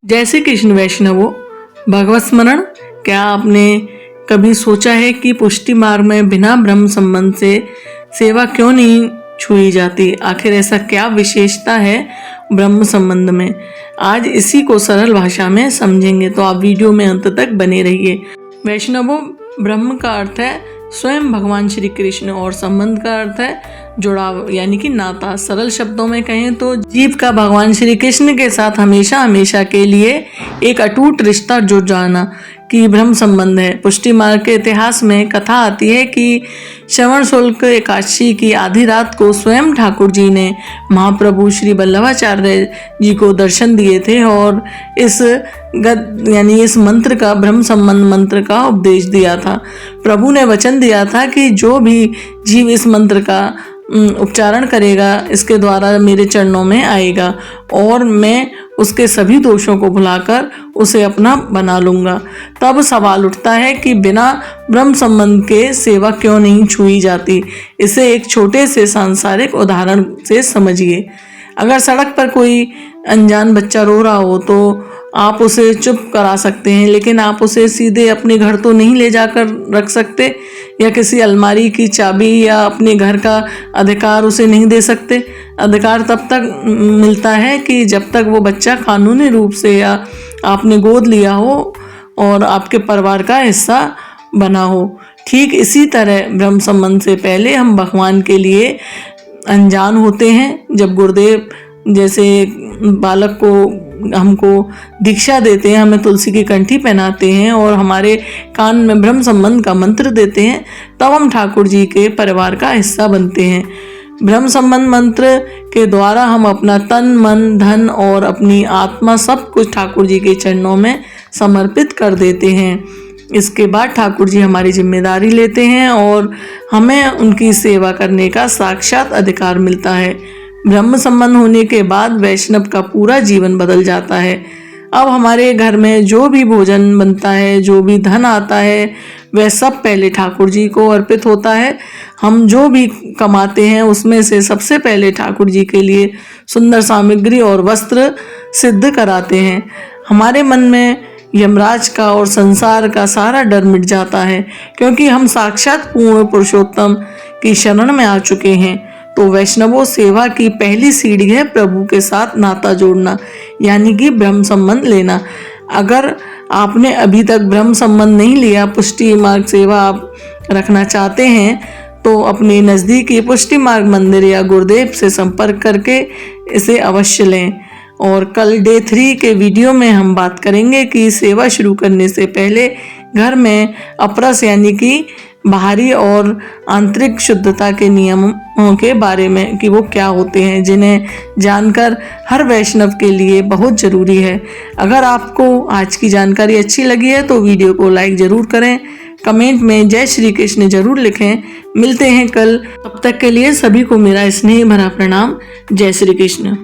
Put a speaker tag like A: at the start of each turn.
A: जय श्री कृष्ण वैष्णवों। भगवत स्मरण। क्या आपने कभी सोचा है कि पुष्टि मार्ग में बिना ब्रह्म संबंध से सेवा क्यों नहीं छुई जाती? आखिर ऐसा क्या विशेषता है ब्रह्म संबंध में? आज इसी को सरल भाषा में समझेंगे, तो आप वीडियो में अंत तक बने रहिए। वैष्णवों, ब्रह्म का अर्थ है स्वयं भगवान श्री कृष्ण और संबंध का अर्थ है जुड़ाव यानी कि नाता। सरल शब्दों में कहें तो जीव का भगवान श्री कृष्ण के साथ हमेशा हमेशा के लिए एक अटूट रिश्ता जुड़ जाना कि ब्रह्म संबंध है। पुष्टि मार्ग के इतिहास में कथा आती है कि श्रवण शुल्क एकादशी की आधी रात को स्वयं ठाकुर जी ने महाप्रभु श्री वल्लभाचार्य जी को दर्शन दिए थे और इस इस मंत्र का ब्रह्म संबंध मंत्र का उपदेश दिया था। प्रभु ने वचन दिया था कि जो भी जीव इस मंत्र का उच्चारण करेगा इसके द्वारा मेरे चरणों में आएगा और मैं उसके सभी दोषों को भुलाकर उसे अपना बना लूँगा। तब सवाल उठता है कि बिना ब्रह्म संबंध के सेवा क्यों नहीं छुई जाती? इसे एक छोटे से सांसारिक उदाहरण से समझिए। अगर सड़क पर कोई अनजान बच्चा रो रहा हो तो आप उसे चुप करा सकते हैं, लेकिन आप उसे सीधे अपने घर तो नहीं ले जाकर रख सकते, या किसी अलमारी की चाबी या अपने घर का अधिकार उसे नहीं दे सकते। अधिकार तब तक मिलता है कि जब तक वो बच्चा कानूनी रूप से या आपने गोद लिया हो और आपके परिवार का हिस्सा बना हो। ठीक इसी तरह ब्रह्म संबंध से पहले हम भगवान के लिए अनजान होते हैं। जब गुरुदेव जैसे बालक को हमको दीक्षा देते हैं, हमें तुलसी की कंठी पहनाते हैं और हमारे कान में ब्रह्म संबंध का मंत्र देते हैं, तब हम ठाकुर जी के परिवार का हिस्सा बनते हैं। ब्रह्म संबंध मंत्र के द्वारा हम अपना तन मन धन और अपनी आत्मा सब कुछ ठाकुर जी के चरणों में समर्पित कर देते हैं। इसके बाद ठाकुर जी हमारी जिम्मेदारी लेते हैं और हमें उनकी सेवा करने का साक्षात अधिकार मिलता है। ब्रह्म संबंध होने के बाद वैष्णव का पूरा जीवन बदल जाता है। अब हमारे घर में जो भी भोजन बनता है, जो भी धन आता है, वह सब पहले ठाकुर जी को अर्पित होता है। हम जो भी कमाते हैं उसमें से सबसे पहले ठाकुर जी के लिए सुंदर सामग्री और वस्त्र सिद्ध कराते हैं। हमारे मन में यमराज का और संसार का सारा डर मिट जाता है, क्योंकि हम साक्षात पूर्ण पुरुषोत्तम की शरण में आ चुके हैं। तो वैष्णवों, सेवा की पहली सीढ़ी है प्रभु के साथ नाता जोड़ना, यानी कि ब्रह्म संबंध लेना। अगर आपने अभी तक ब्रह्म संबंध नहीं लिया, पुष्टि मार्ग सेवा आप रखना चाहते हैं, तो अपने नज़दीकी पुष्टि मार्ग मंदिर या गुरुदेव से संपर्क करके इसे अवश्य लें। और कल डे 3 के वीडियो में हम बात करेंगे कि सेवा शुरू करने से पहले घर में अपरस यानी कि बाहरी और आंतरिक शुद्धता के नियमों के बारे में कि वो क्या होते हैं, जिन्हें जानकर हर वैष्णव के लिए बहुत ज़रूरी है। अगर आपको आज की जानकारी अच्छी लगी है तो वीडियो को लाइक ज़रूर करें, कमेंट में जय श्री कृष्ण ज़रूर लिखें। मिलते हैं कल, तब तक के लिए सभी को मेरा स्नेह भरा प्रणाम। जय श्री कृष्ण।